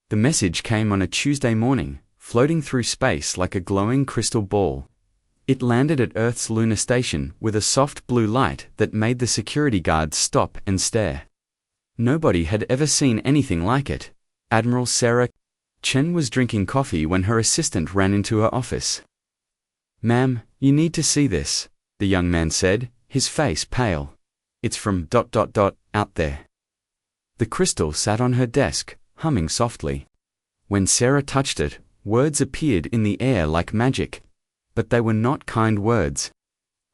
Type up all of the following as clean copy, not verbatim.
The message came on a Tuesday morning, floating through space like a glowing crystal ball. It landed at Earth's lunar station with a soft blue light that made the security guards stop and stare. Nobody had ever seen anything like it. Admiral Sarah Chen was drinking coffee when her assistant ran into her office. "Ma'am, you need to see this," the young man said, his face pale. "It's from ... out there." The crystal sat on her desk, humming softly. When Sarah touched it, words appeared in the air like magic. But they were not kind words.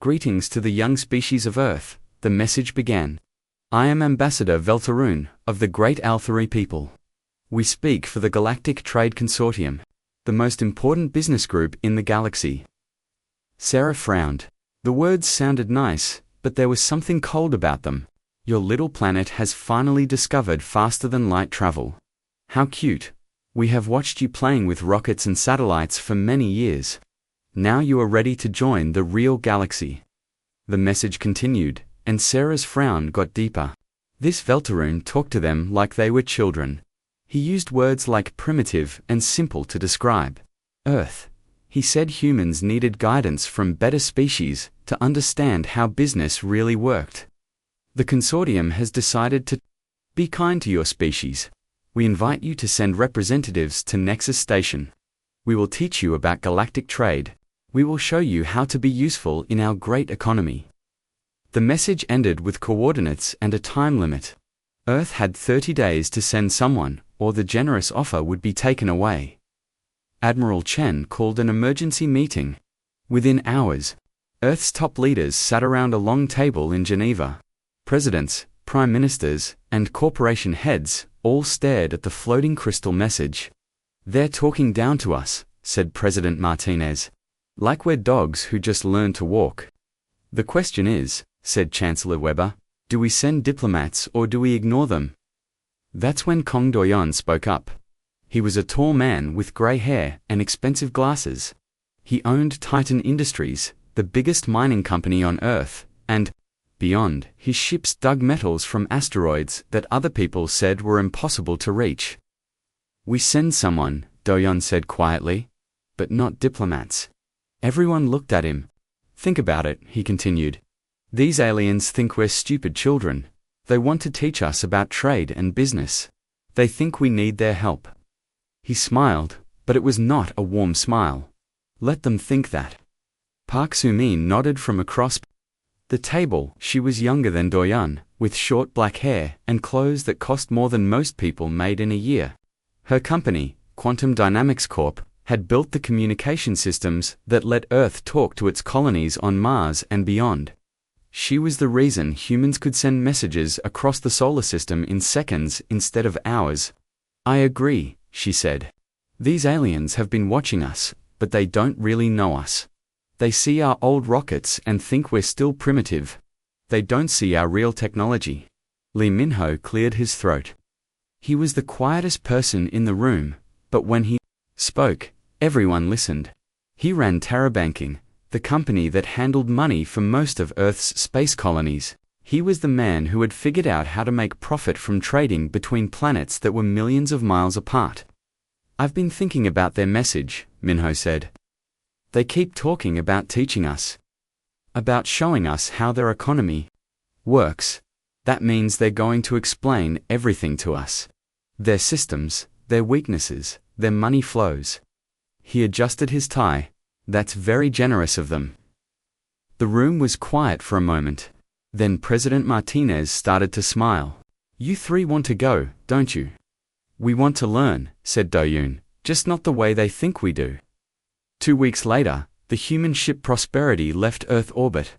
"Greetings to the young species of Earth," the message began. "I am Ambassador Veltarun, of the Great Althari people. We speak for the Galactic Trade Consortium, the most important business group in the galaxy." Sarah frowned. The words sounded nice, but there was something cold about them. "Your little planet has finally discovered faster-than-light travel. How cute. We have watched you playing with rockets and satellites for many years. Now you are ready to join the real galaxy." The message continued, and Sarah's frown got deeper. This Veltarun talked to them like they were children. He used words like primitive and simple to describe Earth. He said humans needed guidance from better species to understand how business really worked. "The consortium has decided to be kind to your species. We invite you to send representatives to Nexus Station. We will teach you about galactic trade. We will show you how to be useful in our great economy." The message ended with coordinates and a time limit. Earth had 30 days to send someone, or the generous offer would be taken away. Admiral Chen called an emergency meeting. Within hours, Earth's top leaders sat around a long table in Geneva. Presidents, prime ministers, and corporation heads all stared at the floating crystal message. "They're talking down to us," said President Martinez. "Like we're dogs who just learned to walk." "The question is," said Chancellor Weber, "do we send diplomats or do we ignore them?" That's when Kong Doyon spoke up. He was a tall man with gray hair and expensive glasses. He owned Titan Industries, the biggest mining company on Earth, and, beyond, his ships dug metals from asteroids that other people said were impossible to reach. "We send someone," Doyon said quietly, "but not diplomats." Everyone looked at him. "Think about it," he continued. "These aliens think we're stupid children. They want to teach us about trade and business. They think we need their help." He smiled, but it was not a warm smile. "Let them think that." Park Sumin nodded from across the table. She was younger than Doyon, with short black hair and clothes that cost more than most people made in a year. Her company, Quantum Dynamics Corp., had built the communication systems that let Earth talk to its colonies on Mars and beyond. She was the reason humans could send messages across the solar system in seconds instead of hours. "I agree," she said. "These aliens have been watching us, but they don't really know us. They see our old rockets and think we're still primitive. They don't see our real technology." Lee Minho cleared his throat. He was the quietest person in the room, but when he spoke, everyone listened. He ran Terrabanking, the company that handled money for most of Earth's space colonies. He was the man who had figured out how to make profit from trading between planets that were millions of miles apart. "I've been thinking about their message," Minho said. "They keep talking about teaching us. About showing us how their economy works. That means they're going to explain everything to us. Their systems, their weaknesses, their money flows." He adjusted his tie. "That's very generous of them." The room was quiet for a moment. Then President Martinez started to smile. "You three want to go, don't you?" "We want to learn," said Doyon, "just not the way they think we do." 2 weeks later, the human ship Prosperity left Earth orbit.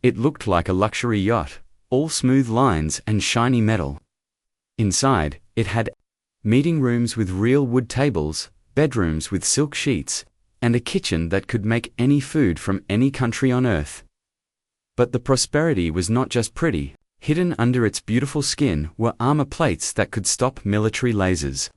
It looked like a luxury yacht, all smooth lines and shiny metal. Inside, it had meeting rooms with real wood tables, bedrooms with silk sheets, and a kitchen that could make any food from any country on Earth. But the Prosperity was not just pretty. Hidden under its beautiful skin were armor plates that could stop military lasers.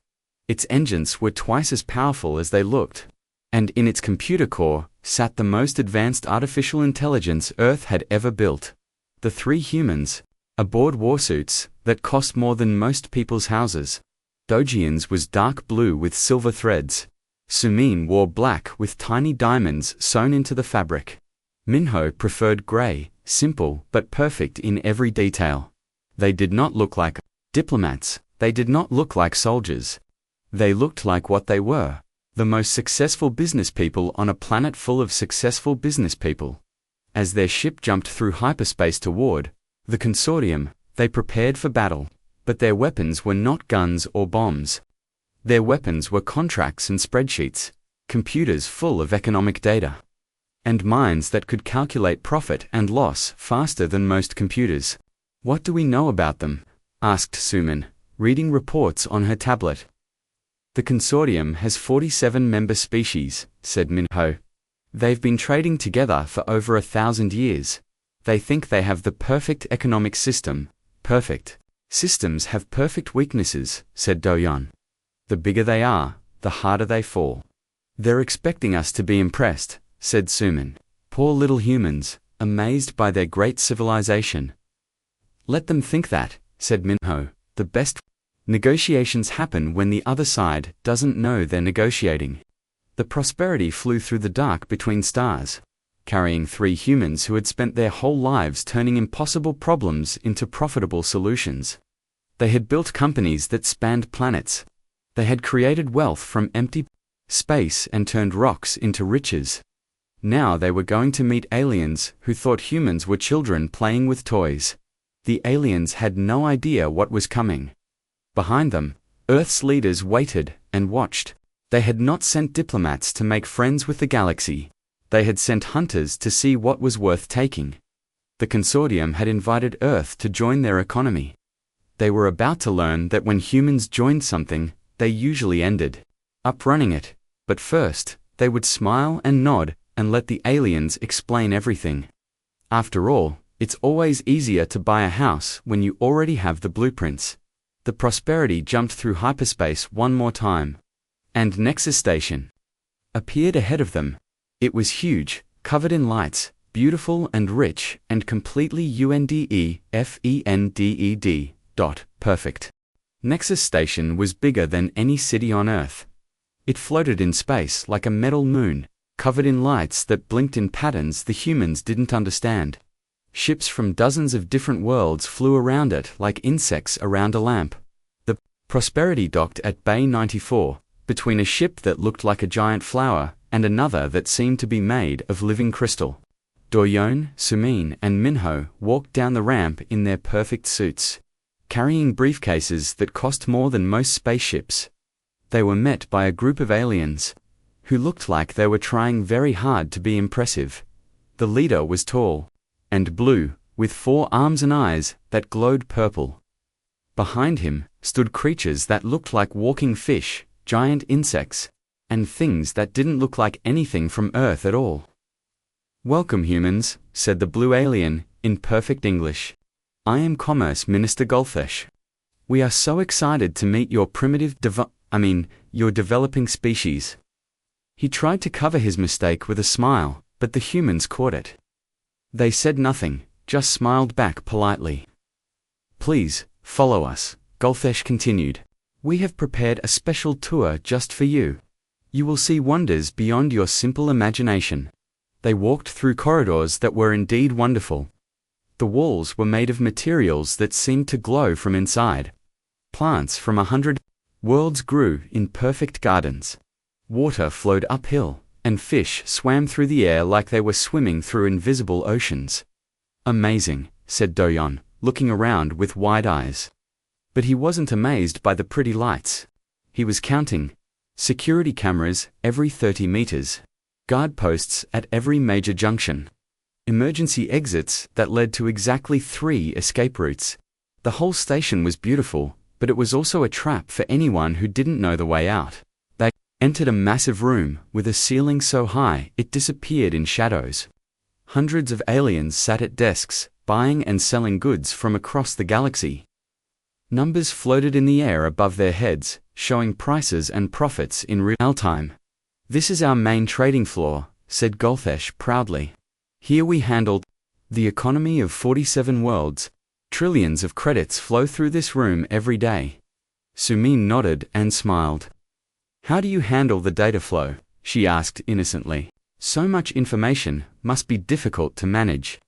Its engines were twice as powerful as they looked. And in its computer core sat the most advanced artificial intelligence Earth had ever built. The 3 humans, aboard warsuits that cost more than most people's houses. Dojian's was dark blue with silver threads. Sumin wore black with tiny diamonds sewn into the fabric. Minho preferred gray, simple but perfect in every detail. They did not look like diplomats, they did not look like soldiers. They looked like what they were, the most successful business people on a planet full of successful business people. As their ship jumped through hyperspace toward the consortium, they prepared for battle, but their weapons were not guns or bombs. Their weapons were contracts and spreadsheets, computers full of economic data, and minds that could calculate profit and loss faster than most computers. "What do we know about them?" asked Sumin, reading reports on her tablet. "The consortium has 47 member species," said Minho. "They've been trading together for over 1,000 years. They think they have the perfect economic system." "Perfect systems have perfect weaknesses," said Doyon. "The bigger they are, the harder they fall." "They're expecting us to be impressed," said Sumin. "Poor little humans, amazed by their great civilization." "Let them think that," said Minho. "The best negotiations happen when the other side doesn't know they're negotiating." The Prosperity flew through the dark between stars, carrying 3 humans who had spent their whole lives turning impossible problems into profitable solutions. They had built companies that spanned planets. They had created wealth from empty space and turned rocks into riches. Now they were going to meet aliens who thought humans were children playing with toys. The aliens had no idea what was coming. Behind them, Earth's leaders waited and watched. They had not sent diplomats to make friends with the galaxy. They had sent hunters to see what was worth taking. The consortium had invited Earth to join their economy. They were about to learn that when humans joined something, they usually ended up running it. But first, they would smile and nod and let the aliens explain everything. After all, it's always easier to buy a house when you already have the blueprints. The Prosperity jumped through hyperspace one more time, and Nexus Station appeared ahead of them. It was huge, covered in lights, beautiful and rich, and completely UNDEFENDED. Perfect. Nexus Station was bigger than any city on Earth. It floated in space like a metal moon, covered in lights that blinked in patterns the humans didn't understand. Ships from dozens of different worlds flew around it like insects around a lamp. The Prosperity docked at Bay 94, between a ship that looked like a giant flower and another that seemed to be made of living crystal. Doyon, Sumin, and Minho walked down the ramp in their perfect suits, carrying briefcases that cost more than most spaceships. They were met by a group of aliens, who looked like they were trying very hard to be impressive. The leader was tall and blue, with 4 arms and eyes that glowed purple. Behind him stood creatures that looked like walking fish, giant insects, and things that didn't look like anything from Earth at all. "Welcome, humans," said the blue alien, in perfect English. "I am Commerce Minister Golthesh. We are so excited to meet your your developing species." He tried to cover his mistake with a smile, but the humans caught it. They said nothing, just smiled back politely. "Please, follow us," Golthesh continued. "We have prepared a special tour just for you. You will see wonders beyond your simple imagination." They walked through corridors that were indeed wonderful. The walls were made of materials that seemed to glow from inside. Plants from 100 worlds grew in perfect gardens. Water flowed uphill, and fish swam through the air like they were swimming through invisible oceans. "Amazing," said Doyon, looking around with wide eyes. But he wasn't amazed by the pretty lights. He was counting. Security cameras every 30 meters. Guard posts at every major junction. Emergency exits that led to exactly 3 escape routes. The whole station was beautiful, but it was also a trap for anyone who didn't know the way out. They entered a massive room with a ceiling so high it disappeared in shadows. Hundreds of aliens sat at desks, buying and selling goods from across the galaxy. Numbers floated in the air above their heads, showing prices and profits in real time. "This is our main trading floor," said Golthesh proudly. "Here we handled the economy of 47 worlds. Trillions of credits flow through this room every day." Sumin nodded and smiled. How do you handle the data flow? She asked innocently. So much information must be difficult to manage.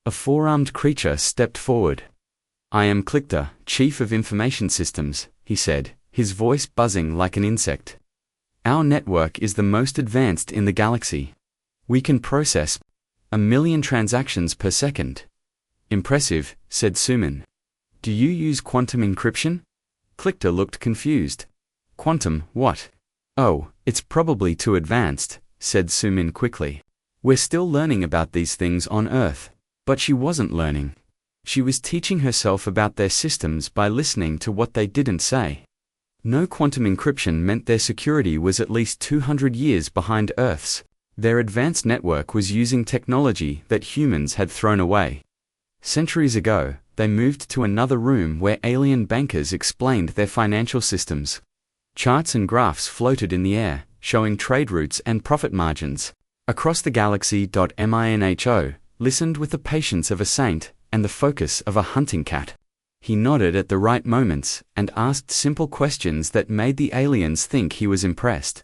A four-armed creature stepped forward. I am Clictor, Chief of Information Systems, he said, his voice buzzing like an insect. Our network is the most advanced in the galaxy. We can process 1 million transactions per second. Impressive, said Sumin. Do you use quantum encryption? Clictor looked confused. Quantum, what? Oh, it's probably too advanced, said Sumin quickly. We're still learning about these things on Earth. But she wasn't learning. She was teaching herself about their systems by listening to what they didn't say. No quantum encryption meant their security was at least 200 years behind Earth's. Their advanced network was using technology that humans had thrown away. Centuries ago, they moved to another room where alien bankers explained their financial systems. Charts and graphs floated in the air, showing trade routes and profit margins. Across the galaxy. Minho listened with the patience of a saint and the focus of a hunting cat. He nodded at the right moments and asked simple questions that made the aliens think he was impressed.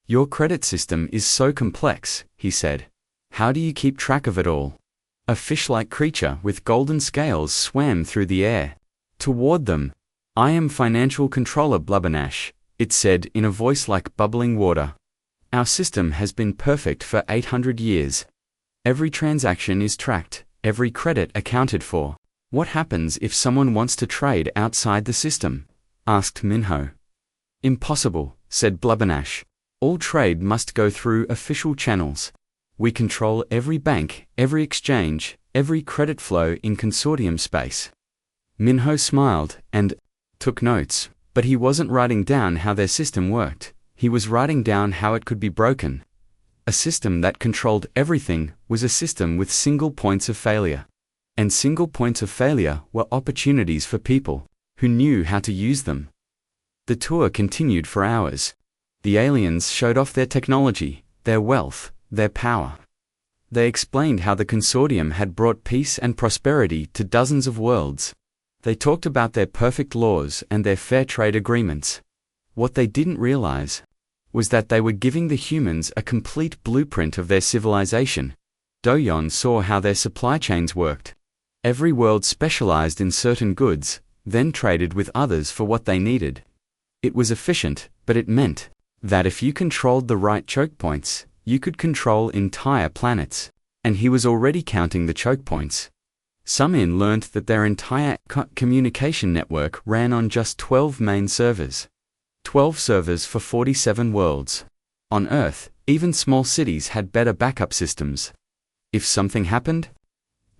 Your credit system is so complex, he said. How do you keep track of it all? A fish-like creature with golden scales swam through the air. Toward them. I am Financial Controller Blubbernash, it said in a voice like bubbling water. Our system has been perfect for 800 years. Every transaction is tracked, every credit accounted for. What happens if someone wants to trade outside the system? Asked Minho. Impossible, said Blubbernash. All trade must go through official channels. We control every bank, every exchange, every credit flow in consortium space. Minho smiled and took notes, but he wasn't writing down how their system worked. He was writing down how it could be broken. A system that controlled everything was a system with single points of failure. And single points of failure were opportunities for people who knew how to use them. The tour continued for hours. The aliens showed off their technology, their wealth, their power. They explained how the consortium had brought peace and prosperity to dozens of worlds. They talked about their perfect laws and their fair trade agreements. What they didn't realize was that they were giving the humans a complete blueprint of their civilization. Doyon saw how their supply chains worked. Every world specialized in certain goods, then traded with others for what they needed. It was efficient, but it meant that if you controlled the right choke points, you could control entire planets. And he was already counting the choke points. Sumin learned that their entire communication network ran on just 12 main servers. 12 servers for 47 worlds. On Earth, even small cities had better backup systems. If something happened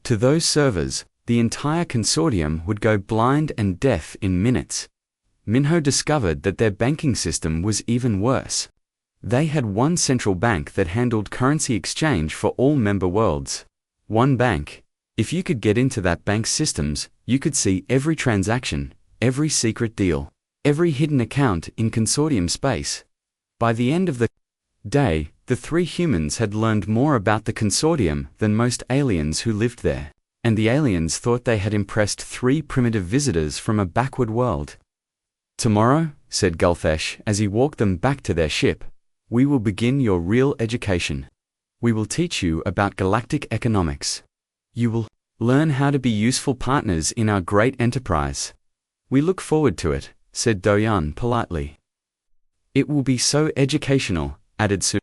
to those servers, the entire consortium would go blind and deaf in minutes. Minho discovered that their banking system was even worse. They had one central bank that handled currency exchange for all member worlds. One bank. If you could get into that bank's systems, you could see every transaction, every secret deal, every hidden account in consortium space. By the end of the day, the three humans had learned more about the consortium than most aliens who lived there, and the aliens thought they had impressed three primitive visitors from a backward world. Tomorrow, said Gulfesh as he walked them back to their ship, we will begin your real education. We will teach you about galactic economics. You will learn how to be useful partners in our great enterprise. We look forward to it, said Doyon politely. It will be so educational, added Su.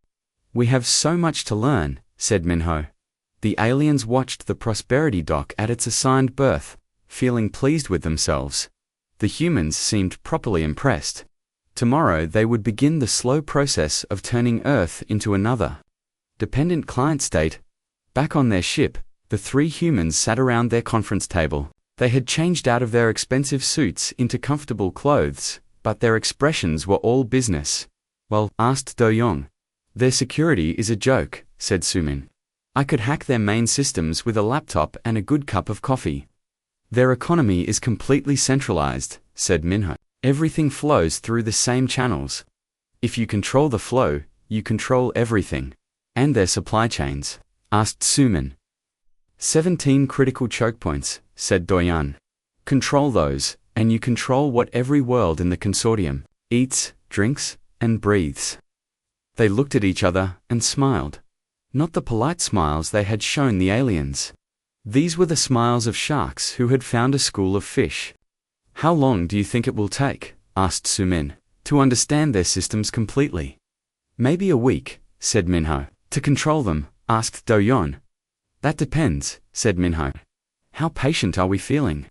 We have so much to learn, said Minho. The aliens watched the prosperity dock at its assigned berth, feeling pleased with themselves. The humans seemed properly impressed. Tomorrow they would begin the slow process of turning Earth into another dependent client state. Back on their ship, the three humans sat around their conference table. They had changed out of their expensive suits into comfortable clothes, but their expressions were all business. Well, asked Doyon. Their security is a joke, said Sumin. I could hack their main systems with a laptop and a good cup of coffee. Their economy is completely centralized, said Minho. Everything flows through the same channels. If you control the flow, you control everything. And their supply chains, asked Sumin. 17 critical choke points, said Doyon. Control those, and you control what every world in the consortium eats, drinks, and breathes." They looked at each other and smiled. Not the polite smiles they had shown the aliens. These were the smiles of sharks who had found a school of fish. "How long do you think it will take," asked Sumin, "to understand their systems completely?" "Maybe a week," said Minho. "To control them?" asked Do-yeon. "That depends," said Minho. "How patient are we feeling?"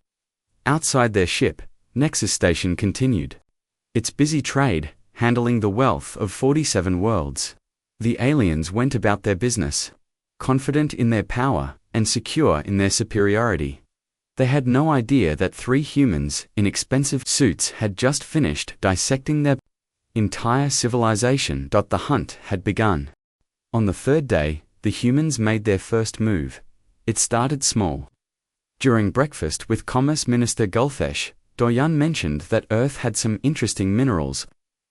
Outside their ship, Nexus Station continued its busy trade, handling the wealth of 47 worlds. The aliens went about their business, confident in their power and secure in their superiority. They had no idea that 3 humans in expensive suits had just finished dissecting their entire civilization. The hunt had begun. On the 3rd day, the humans made their first move. It started small. During breakfast with Commerce Minister Gulfesh, Do-yeon mentioned that Earth had some interesting minerals.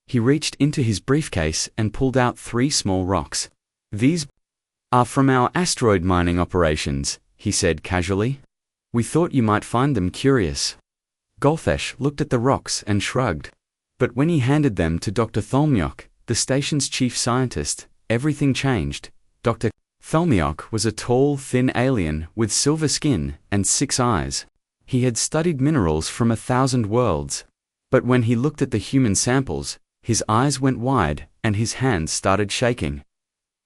He reached into his briefcase and pulled out 3 small rocks. "These are from our asteroid mining operations," he said casually. "We thought you might find them curious." Gulfesh looked at the rocks and shrugged. But when he handed them to Dr. Tholmyok, the station's chief scientist, everything changed. Dr. Tholmyok was a tall, thin alien with silver skin and 6 eyes. He had studied minerals from 1,000 worlds. But when he looked at the human samples, his eyes went wide and his hands started shaking.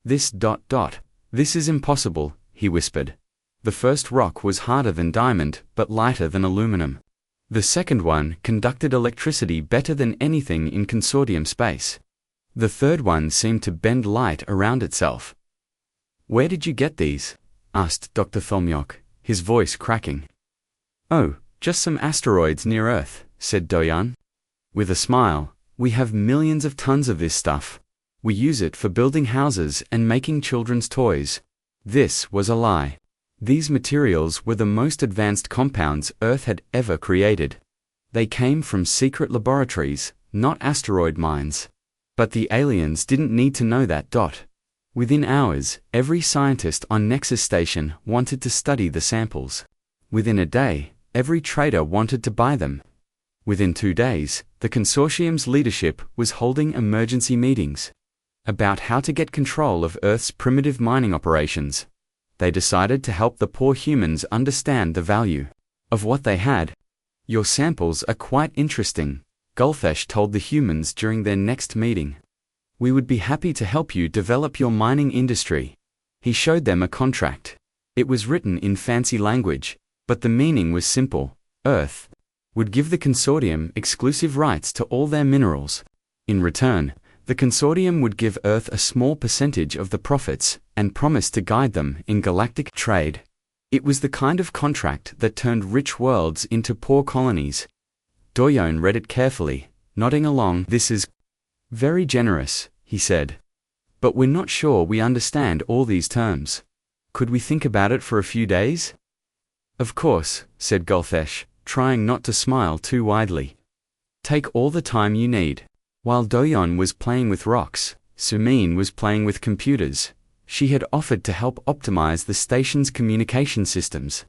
This is impossible," he whispered. The first rock was harder than diamond, but lighter than aluminum. The second one conducted electricity better than anything in consortium space. The third one seemed to bend light around itself. "Where did you get these?" asked Dr. Tholmyok, his voice cracking. "Oh, just some asteroids near Earth," said Do-yeon. With a smile, "We have millions of tons of this stuff. We use it for building houses and making children's toys." This was a lie. These materials were the most advanced compounds Earth had ever created. They came from secret laboratories, not asteroid mines. But the aliens didn't need to know that. Within hours, every scientist on Nexus Station wanted to study the samples. Within a day, every trader wanted to buy them. Within 2 days, the consortium's leadership was holding emergency meetings about how to get control of Earth's primitive mining operations. They decided to help the poor humans understand the value of what they had. "Your samples are quite interesting," Gulfesh told the humans during their next meeting. "We would be happy to help you develop your mining industry." He showed them a contract. It was written in fancy language, but the meaning was simple. Earth would give the consortium exclusive rights to all their minerals. In return, the consortium would give Earth a small percentage of the profits and promise to guide them in galactic trade. It was the kind of contract that turned rich worlds into poor colonies. Do-yeon read it carefully, nodding along. "This is very generous," he said. "But we're not sure we understand all these terms. Could we think about it for a few days?" "Of course," said Gulfesh, trying not to smile too widely. "Take all the time you need." While Do-yeon was playing with rocks, Sumin was playing with computers. She had offered to help optimize the station's communication systems.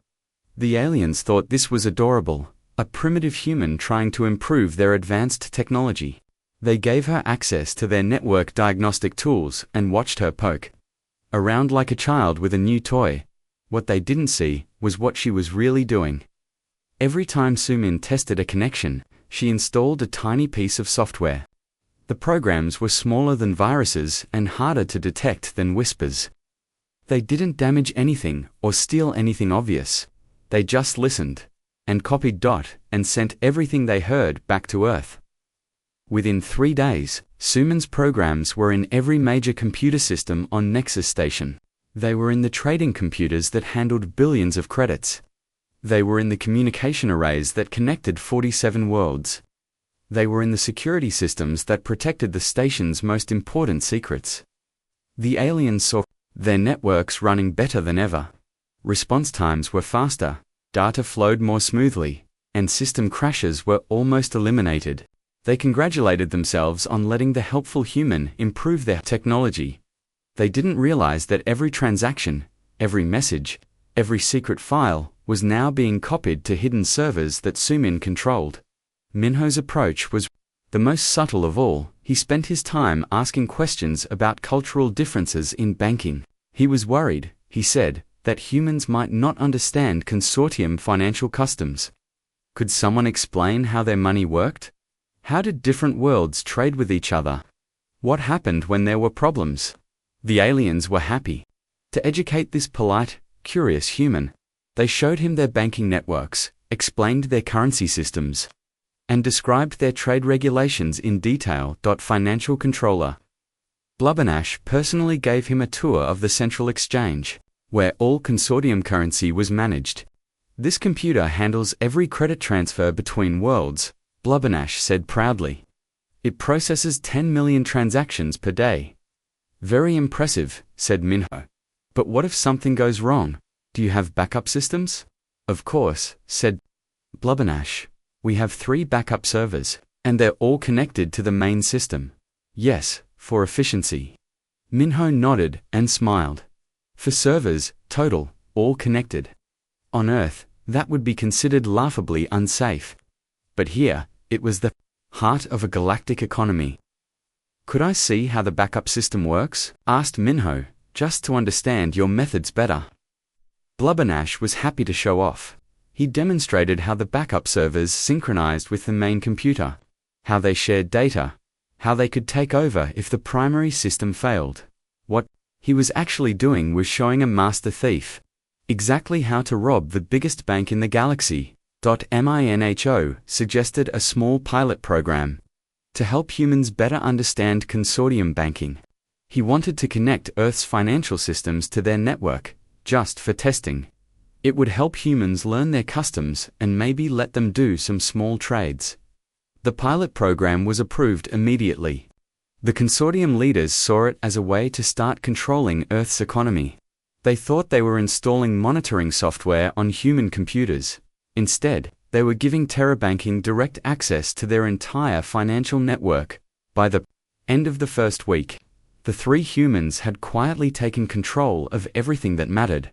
The aliens thought this was adorable, a primitive human trying to improve their advanced technology. They gave her access to their network diagnostic tools and watched her poke around like a child with a new toy. What they didn't see was what she was really doing. Every time Sumin tested a connection, she installed a tiny piece of software. The programs were smaller than viruses and harder to detect than whispers. They didn't damage anything or steal anything obvious. They just listened and copied and sent everything they heard back to Earth. Within 3 days, Sumin's programs were in every major computer system on Nexus Station. They were in the trading computers that handled billions of credits. They were in the communication arrays that connected 47 worlds. They were in the security systems that protected the station's most important secrets. The aliens saw their networks running better than ever. Response times were faster, data flowed more smoothly, and system crashes were almost eliminated. They congratulated themselves on letting the helpful human improve their technology. They didn't realize that every transaction, every message, every secret file was now being copied to hidden servers that Sumin controlled. Minho's approach was the most subtle of all. He spent his time asking questions about cultural differences in banking. He was worried, he said, that humans might not understand consortium financial customs. Could someone explain how their money worked? How did different worlds trade with each other? What happened when there were problems? The aliens were happy to educate this polite, curious human. They showed him their banking networks, explained their currency systems, and described their trade regulations in detail. Financial controller Blubbernash personally gave him a tour of the central exchange, where all consortium currency was managed. This computer handles every credit transfer between worlds, Blubbernash said proudly. It processes 10 million transactions per day. Very impressive, said Minho. But what if something goes wrong? Do you have backup systems? Of course, said Blubbernash. We have 3 backup servers, and they're all connected to the main system. Yes, for efficiency. Minho nodded and smiled. For servers, total, all connected. On Earth, that would be considered laughably unsafe. But here, it was the heart of a galactic economy. Could I see how the backup system works? Asked Minho, just to understand your methods better. Blubbernash was happy to show off. He demonstrated how the backup servers synchronized with the main computer, how they shared data, how they could take over if the primary system failed. What he was actually doing was showing a master thief exactly how to rob the biggest bank in the galaxy. Minho suggested a small pilot program to help humans better understand consortium banking. He wanted to connect Earth's financial systems to their network, just for testing. It would help humans learn their customs and maybe let them do some small trades. The pilot program was approved immediately. The consortium leaders saw it as a way to start controlling Earth's economy. They thought they were installing monitoring software on human computers. Instead, they were giving TerraBanking direct access to their entire financial network. By the end of the first week, the 3 humans had quietly taken control of everything that mattered.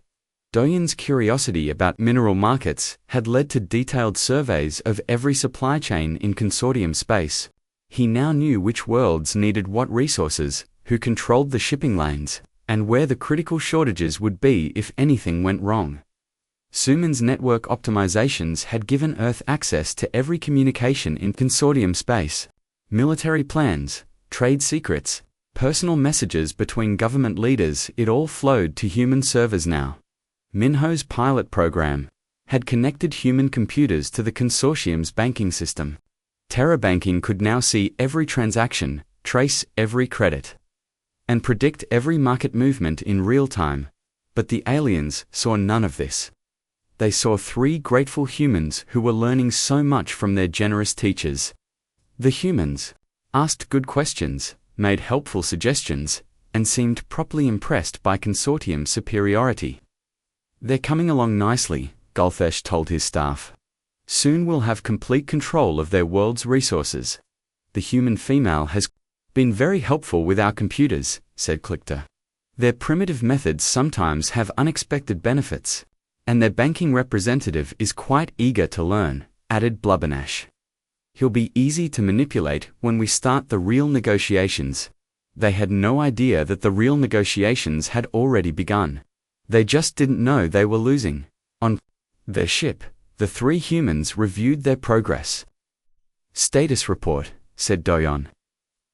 Doyen's curiosity about mineral markets had led to detailed surveys of every supply chain in consortium space. He now knew which worlds needed what resources, who controlled the shipping lanes, and where the critical shortages would be if anything went wrong. Suman's network optimizations had given Earth access to every communication in consortium space. Military plans, trade secrets, personal messages between government leaders, it all flowed to human servers now. Minho's pilot program had connected human computers to the consortium's banking system. TerraBanking could now see every transaction, trace every credit, and predict every market movement in real time. But the aliens saw none of this. They saw 3 grateful humans who were learning so much from their generous teachers. The humans asked good questions, made helpful suggestions, and seemed properly impressed by consortium superiority. They're coming along nicely, Gulthesh told his staff. Soon we'll have complete control of their world's resources. The human female has been very helpful with our computers, said Clickter. Their primitive methods sometimes have unexpected benefits, and their banking representative is quite eager to learn, added Blubbernash. He'll be easy to manipulate when we start the real negotiations. They had no idea that the real negotiations had already begun. They just didn't know they were losing. On their ship, the 3 humans reviewed their progress. Status report, said Doyon.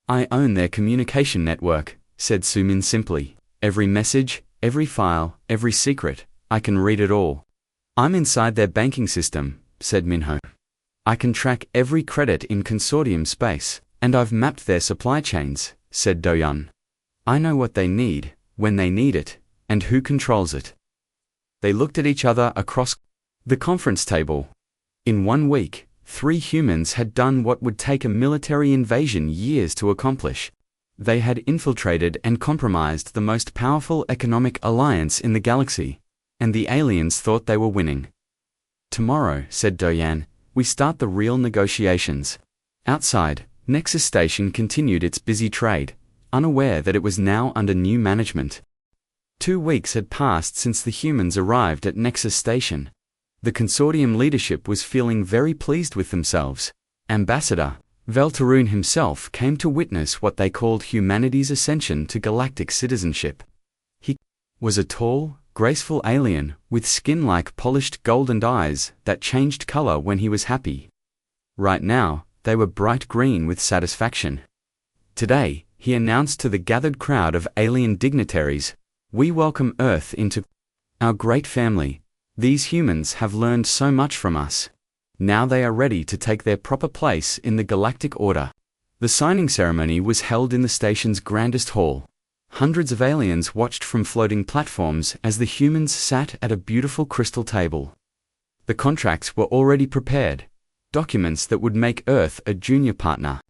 I own their communication network, said Sumin simply. Every message, every file, every secret, I can read it all. I'm inside their banking system, said Minho. I can track every credit in consortium space, and I've mapped their supply chains, said Doyon. I know what they need, when they need it, and who controls it. They looked at each other across the conference table. In 1 week, 3 humans had done what would take a military invasion years to accomplish. They had infiltrated and compromised the most powerful economic alliance in the galaxy, and the aliens thought they were winning. Tomorrow, said Doyan, we start the real negotiations. Outside, Nexus Station continued its busy trade, unaware that it was now under new management. 2 weeks had passed since the humans arrived at Nexus Station. The consortium leadership was feeling very pleased with themselves. ambassador, Veltarune himself came to witness what they called humanity's ascension to galactic citizenship. He was a tall, graceful alien with skin like polished golden eyes that changed color when he was happy. Right now, they were bright green with satisfaction. Today, he announced to the gathered crowd of alien dignitaries, "We welcome Earth into our great family. These humans have learned so much from us. Now they are ready to take their proper place in the galactic order." The signing ceremony was held in the station's grandest hall. Hundreds of aliens watched from floating platforms as the humans sat at a beautiful crystal table. The contracts were already prepared, documents that would make Earth a junior partner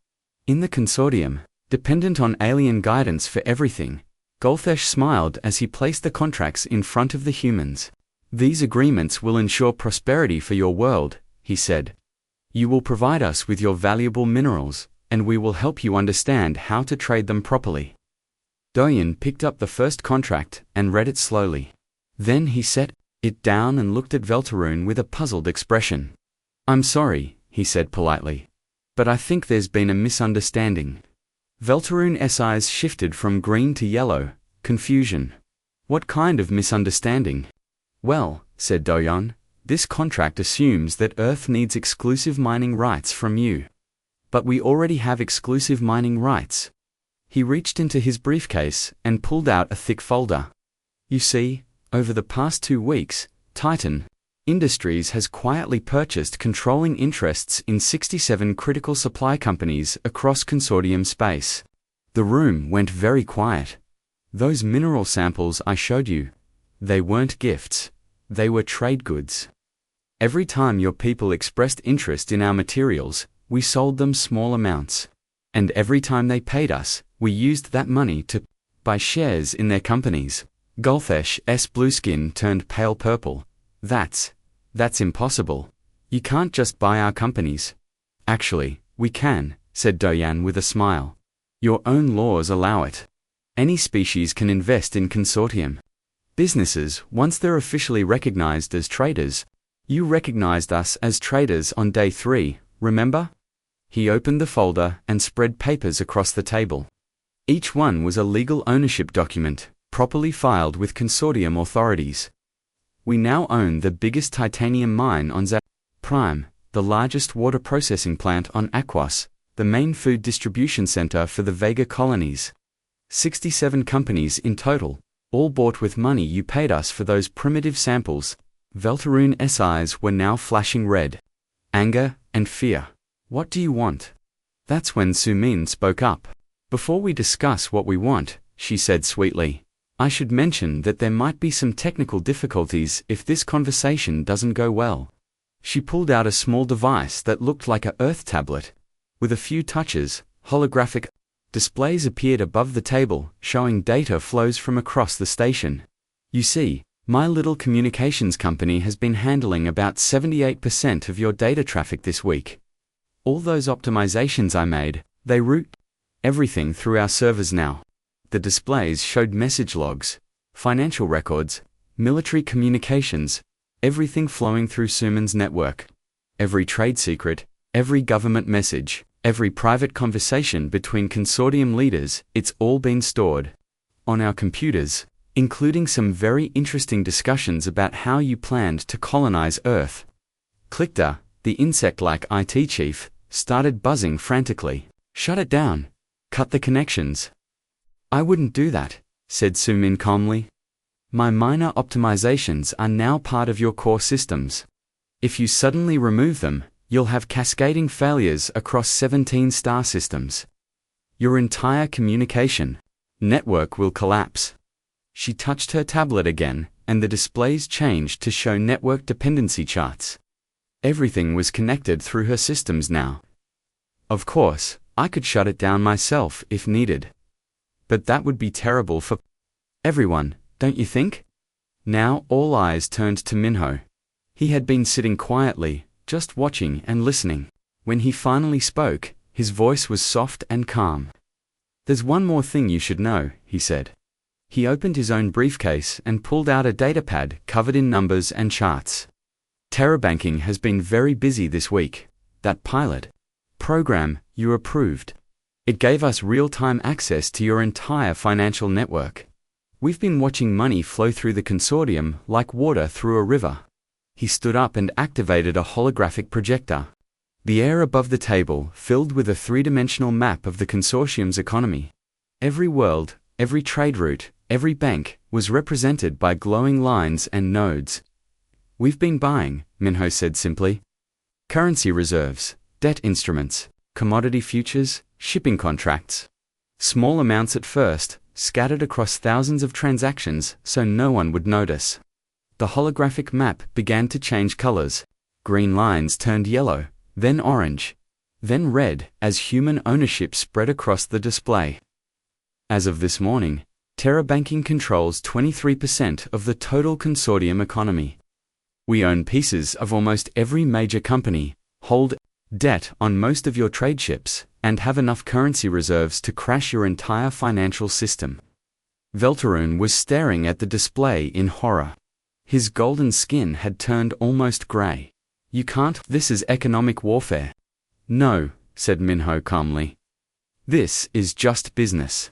in the consortium, dependent on alien guidance for everything. Golthesh smiled as he placed the contracts in front of the humans. "These agreements will ensure prosperity for your world," he said. "You will provide us with your valuable minerals, and we will help you understand how to trade them properly." Doyen picked up the first contract and read it slowly. Then he set it down and looked at Veltarune with a puzzled expression. "I'm sorry," he said politely, "but I think there's been a misunderstanding." Veltarune's eyes shifted from green to yellow, confusion. "What kind of misunderstanding?" "Well," said Doyen, "this contract assumes that Earth needs exclusive mining rights from you. But we already have exclusive mining rights." He reached into his briefcase and pulled out a thick folder. "You see, over the past 2 weeks, Titan Industries has quietly purchased controlling interests in 67 critical supply companies across consortium space." The room went very quiet. "Those mineral samples I showed you, they weren't gifts, they were trade goods. Every time your people expressed interest in our materials, we sold them small amounts. And every time they paid us, we used that money to buy shares in their companies." Golthesh's blue skin turned pale purple. That's impossible. You can't just buy our companies." "Actually, we can," said Doyen with a smile. "Your own laws allow it. Any species can invest in consortium businesses once they're officially recognized as traders. You recognized us as traders on day 3, remember?" He opened the folder and spread papers across the table. Each one was a legal ownership document, properly filed with consortium authorities. "We now own the biggest titanium mine on Zap Prime, the largest water processing plant on Aquos, the main food distribution center for the Vega colonies. 67 companies in total, all bought with money you paid us for those primitive samples." Veltarune's eyes were now flashing red. Anger and fear. "What do you want?" That's when Sumin spoke up. "Before we discuss what we want," she said sweetly, "I should mention that there might be some technical difficulties if this conversation doesn't go well." She pulled out a small device that looked like a Earth tablet. With a few touches, holographic displays appeared above the table, showing data flows from across the station. "You see, my little communications company has been handling about 78% of your data traffic this week. All those optimizations I made, they route everything through our servers now." The displays showed message logs, financial records, military communications, everything flowing through Sumin's network. Every trade secret, every government message, every private conversation between consortium leaders, it's all been stored on our computers, including some very interesting discussions about how you planned to colonize Earth. Clickter, the insect-like IT chief, started buzzing frantically. "Shut it down. Cut the connections." "I wouldn't do that," said Sumin calmly. "My minor optimizations are now part of your core systems. If you suddenly remove them, you'll have cascading failures across 17 star systems. Your entire communication network will collapse." She touched her tablet again, and the displays changed to show network dependency charts. Everything was connected through her systems now. "Of course, I could shut it down myself if needed. But that would be terrible for everyone, don't you think?" Now all eyes turned to Minho. He had been sitting quietly, just watching and listening. When he finally spoke, his voice was soft and calm. "There's one more thing you should know," he said. He opened his own briefcase and pulled out a datapad covered in numbers and charts. "Terrabanking has been very busy this week. That pilot program you approved. It gave us real-time access to your entire financial network. We've been watching money flow through the consortium like water through a river." He stood up and activated a holographic projector. The air above the table filled with a three-dimensional map of the consortium's economy. Every world, every trade route, every bank was represented by glowing lines and nodes. "We've been buying," Minho said simply. "Currency reserves, debt instruments, commodity futures, shipping contracts. Small amounts at first, scattered across thousands of transactions so no one would notice." The holographic map began to change colors. Green lines turned yellow, then orange, then red as human ownership spread across the display. As of this morning, Terra Banking controls 23% of the total consortium economy. We own pieces of almost every major company, hold debt on most of your trade ships, and have enough currency reserves to crash your entire financial system. Veltarune was staring at the display in horror. His golden skin had turned almost grey. "You can't. This is economic warfare." "No," said Minho calmly. "This is just business.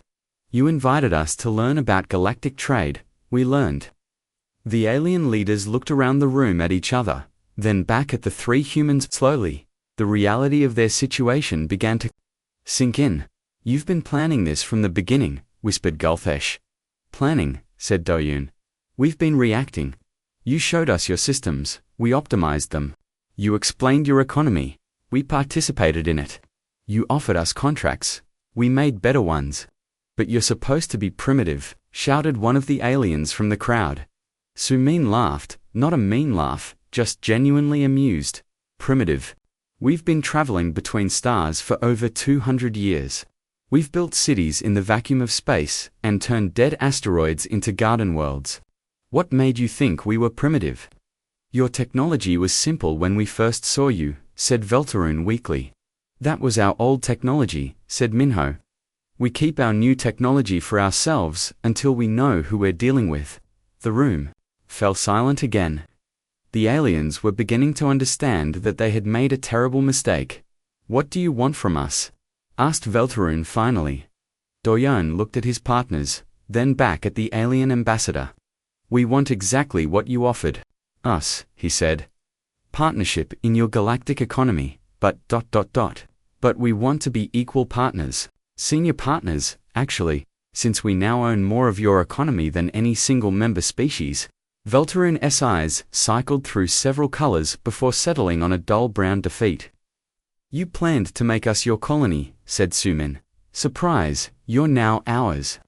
You invited us to learn about galactic trade. We learned." The alien leaders looked around the room at each other, then back at the three humans. Slowly, the reality of their situation began to sink in. "You've been planning this from the beginning," whispered Gulthesh. "Planning," said Doyun. "We've been reacting. You showed us your systems, we optimized them. You explained your economy, we participated in it. You offered us contracts, we made better ones. But you're supposed to be primitive," shouted one of the aliens from the crowd. Sumin laughed, not a mean laugh, just genuinely amused. "Primitive. We've been traveling between stars for over 200 years. We've built cities in the vacuum of space and turned dead asteroids into garden worlds. What made you think we were primitive?" "Your technology was simple when we first saw you," said Veltarune weakly. "That was our old technology," said Minho. "We keep our new technology for ourselves until we know who we're dealing with." The room fell silent again. The aliens were beginning to understand that they had made a terrible mistake. "What do you want from us?" asked Veltarune finally. Doyan looked at his partners, then back at the alien ambassador. "We want exactly what you offered us," he said. "Partnership in your galactic economy, but ... But we want to be equal partners. Senior partners, actually, since we now own more of your economy than any single member species." Veltarune's eyes cycled through several colors before settling on a dull brown defeat. "You planned to make us your colony," said Sumin. "Surprise, you're now ours."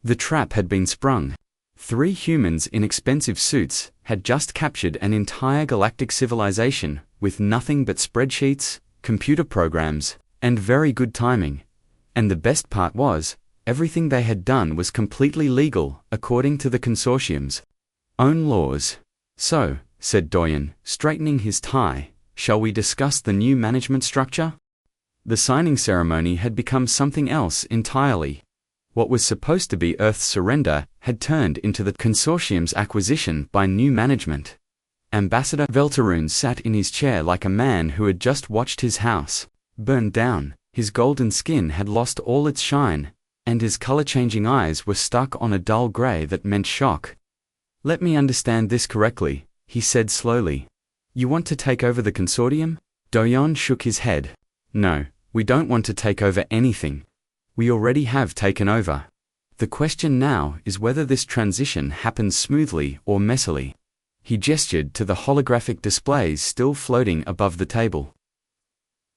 The trap had been sprung. Three humans in expensive suits had just captured an entire galactic civilization with nothing but spreadsheets, computer programs, and very good timing. And the best part was, everything they had done was completely legal according to the consortium's own laws. "So," said Doyen, straightening his tie, "shall we discuss the new management structure?" The signing ceremony had become something else entirely. What was supposed to be Earth's surrender had turned into the consortium's acquisition by new management. Ambassador Veltarune sat in his chair like a man who had just watched his house burn down. His golden skin had lost all its shine, and his color-changing eyes were stuck on a dull gray that meant shock. "Let me understand this correctly," he said slowly. "You want to take over the consortium?" Doyon shook his head. "No, we don't want to take over anything. We already have taken over. The question now is whether this transition happens smoothly or messily." He gestured to the holographic displays still floating above the table.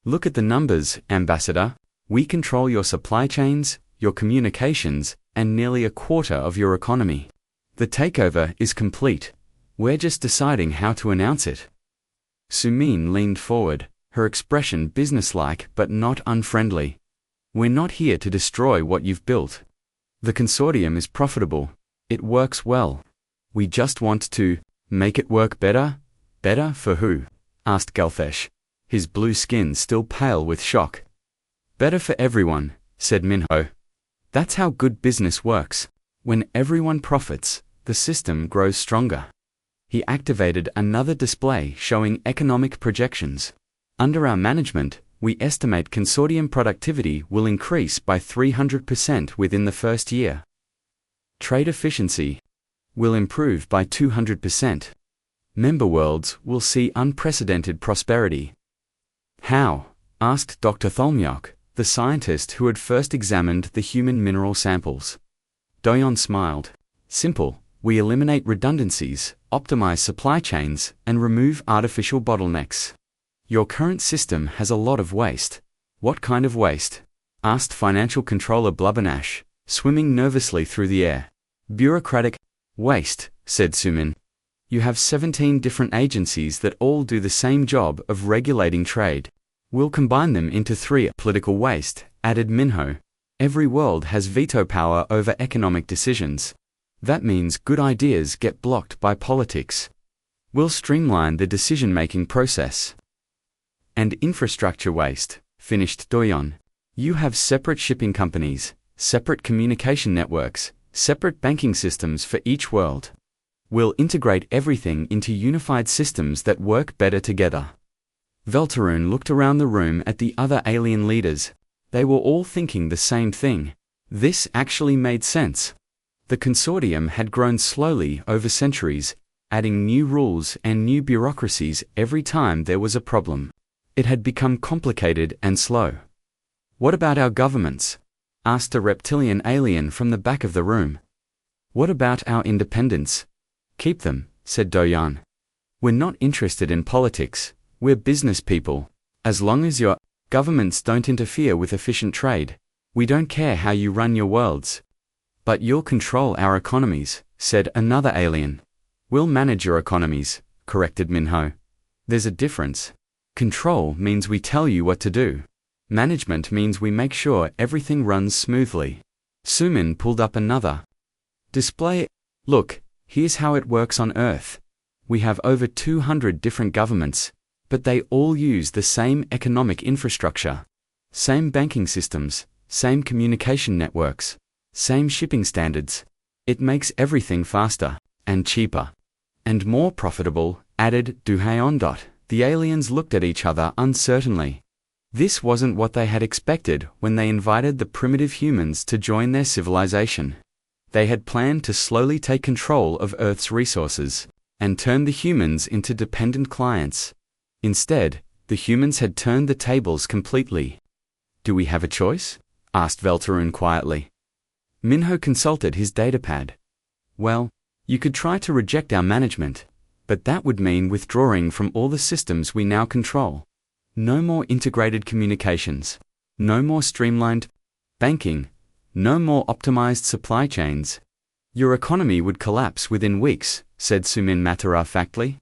"Look at the numbers, Ambassador. We control your supply chains, your communications, and nearly a quarter of your economy. The takeover is complete. We're just deciding how to announce it." Sumin leaned forward, her expression businesslike but not unfriendly. "We're not here to destroy what you've built. The consortium is profitable. It works well. We just want to make it work better." "Better for who?" asked Galthesh, his blue skin still pale with shock. "Better for everyone," said Minho. "That's how good business works. When everyone profits, the system grows stronger." He activated another display showing economic projections. "Under our management, We estimate consortium productivity will increase by 300% within the first year. Trade efficiency will improve by 200%. Member worlds will see unprecedented prosperity. How? Asked Dr. Tholmyok, the scientist who had first examined the human mineral samples. Doyon smiled. Simple. We eliminate redundancies, optimize supply chains, and remove artificial bottlenecks. Your current system has a lot of waste. What kind of waste? Asked Financial Controller Blubbernash, swimming nervously through the air. Bureaucratic waste, said Sumin. You have 17 different agencies that all do the same job of regulating trade. We'll combine them into 3. Political waste, added Minho. Every world has veto power over economic decisions. That means good ideas get blocked by politics. We'll streamline the decision-making process. And infrastructure waste, finished Doyon. You have separate shipping companies, separate communication networks, separate banking systems for each world. We'll integrate everything into unified systems that work better together. Veltarune looked around the room at the other alien leaders. They were all thinking the same thing. This actually made sense. The consortium had grown slowly over centuries, adding new rules and new bureaucracies every time there was a problem. It had become complicated and slow. What about our governments? Asked a reptilian alien from the back of the room. What about our independence? Keep them, said Doyon. We're not interested in politics. We're business people. As long as your governments don't interfere with efficient trade, we don't care how you run your worlds. But you'll control our economies, said another alien. We'll manage your economies, corrected Minho. There's a difference. Control means we tell you what to do. Management means we make sure everything runs smoothly. Sumin pulled up another display. Look, here's how it works on Earth. We have over 200 different governments, but they all use the same economic infrastructure. Same banking systems, same communication networks, same shipping standards. It makes everything faster, and cheaper, and more profitable, added Duhayon. The aliens looked at each other uncertainly. This wasn't what they had expected when they invited the primitive humans to join their civilization. They had planned to slowly take control of Earth's resources, and turn the humans into dependent clients. Instead, the humans had turned the tables completely. Do we have a choice? Asked Veltarune quietly. Minho consulted his datapad. Well, you could try to reject our management, but that would mean withdrawing from all the systems we now control. No more integrated communications. No more streamlined banking. No more optimized supply chains. Your economy would collapse within weeks, said Sumin matter-of-factly.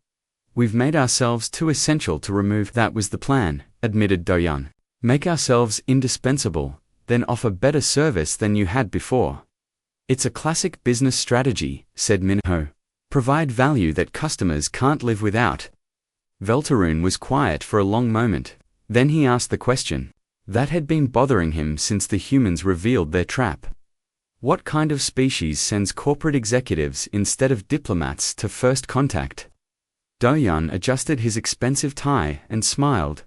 We've made ourselves too essential to remove. That was the plan, admitted Doyon. Make ourselves indispensable, then offer better service than you had before. It's a classic business strategy, said Minho. Provide value that customers can't live without. Veltarune was quiet for a long moment. Then he asked the question that had been bothering him since the humans revealed their trap. What kind of species sends corporate executives instead of diplomats to first contact? Doyon adjusted his expensive tie and smiled.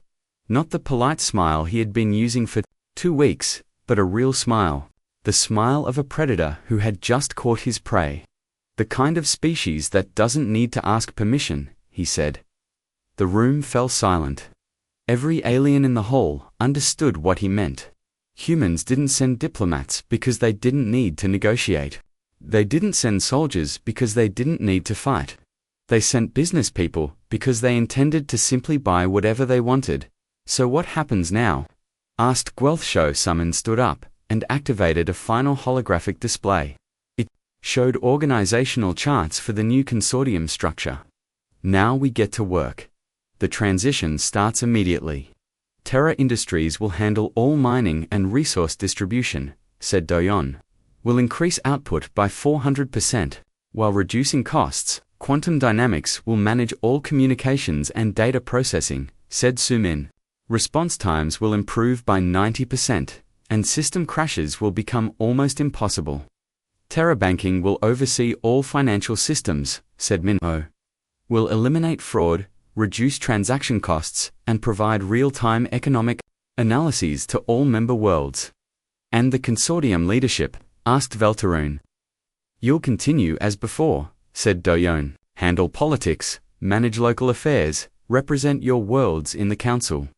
Not the polite smile he had been using for 2 weeks, but a real smile. The smile of a predator who had just caught his prey. The kind of species that doesn't need to ask permission, he said. The room fell silent. Every alien in the hall understood what he meant. Humans didn't send diplomats because they didn't need to negotiate. They didn't send soldiers because they didn't need to fight. They sent business people because they intended to simply buy whatever they wanted. So what happens now? Asked Guelthshow. Summon stood up and activated a final holographic display. It showed organizational charts for the new consortium structure. Now we get to work. The transition starts immediately. Terra Industries will handle all mining and resource distribution, said Doyon. We'll increase output by 400%, while reducing costs. Quantum Dynamics will manage all communications and data processing, said Sumin. Response times will improve by 90%, and system crashes will become almost impossible. Terra Banking will oversee all financial systems, said Minho. We'll eliminate fraud, reduce transaction costs, and provide real-time economic Analyses to all member worlds. And the consortium leadership, asked Veltarune. You'll continue as before, said Doyon. Handle politics, manage local affairs, represent your worlds in the council.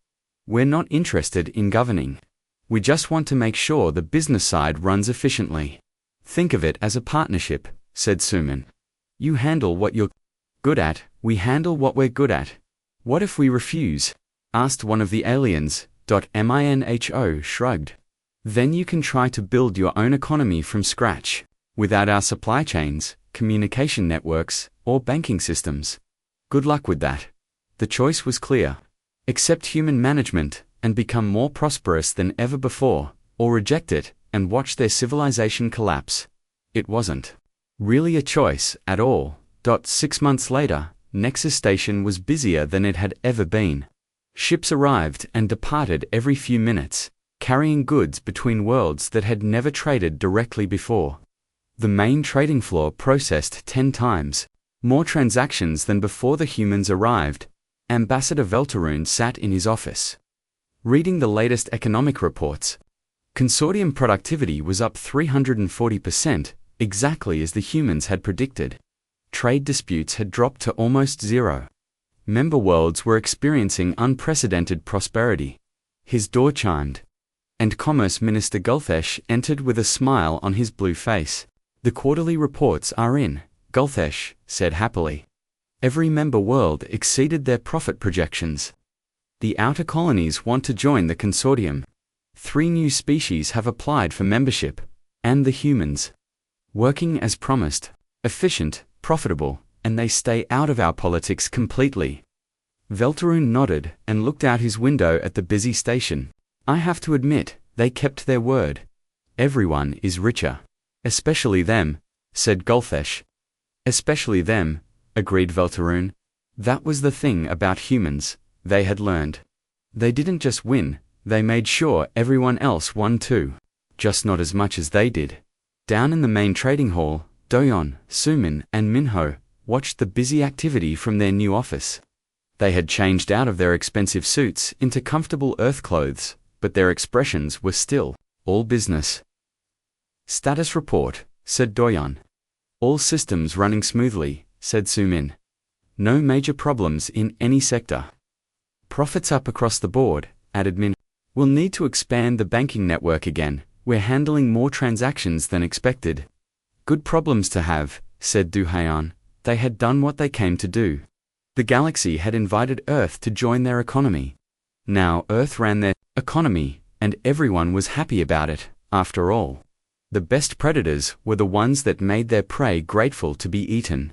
We're not interested in governing. We just want to make sure the business side runs efficiently. Think of it as a partnership, said Sumin. You handle what you're good at, we handle what we're good at. What if we refuse? Asked one of the aliens. Minho shrugged. Then you can try to build your own economy from scratch, without our supply chains, communication networks, or banking systems. Good luck with that. The choice was clear. Accept human management, and become more prosperous than ever before, or reject it, and watch their civilization collapse. It wasn't really a choice at all. 6 months later, Nexus Station was busier than it had ever been. Ships arrived and departed every few minutes, carrying goods between worlds that had never traded directly before. The main trading floor processed 10 times more transactions than before the humans arrived. Ambassador Veltarune sat in his office, reading the latest economic reports. Consortium productivity was up 340%, exactly as the humans had predicted. Trade disputes had dropped to almost zero. Member worlds were experiencing unprecedented prosperity. His door chimed, and Commerce Minister Gulthesh entered with a smile on his blue face. The quarterly reports are in, Gulthesh said happily. Every member world exceeded their profit projections. The outer colonies want to join the consortium. 3 new species have applied for membership, and the humans. Working as promised, efficient, profitable, and they stay out of our politics completely. Veltarune nodded and looked out his window at the busy station. I have to admit, they kept their word. Everyone is richer. Especially them, said Gulthesh. Especially them, agreed Veltarune. That was the thing about humans, they had learned. They didn't just win, they made sure everyone else won too. Just not as much as they did. Down in the main trading hall, Doyon, Sumin, and Minho watched the busy activity from their new office. They had changed out of their expensive suits into comfortable earth clothes, but their expressions were still all business. Status report, said Doyon. All systems running smoothly, said Sumin. No major problems in any sector. Profits up across the board, added Min. We'll need to expand the banking network again. We're handling more transactions than expected. Good problems to have, said Duhayan. They had done what they came to do. The galaxy had invited Earth to join their economy. Now Earth ran their economy, and everyone was happy about it, after all. The best predators were the ones that made their prey grateful to be eaten.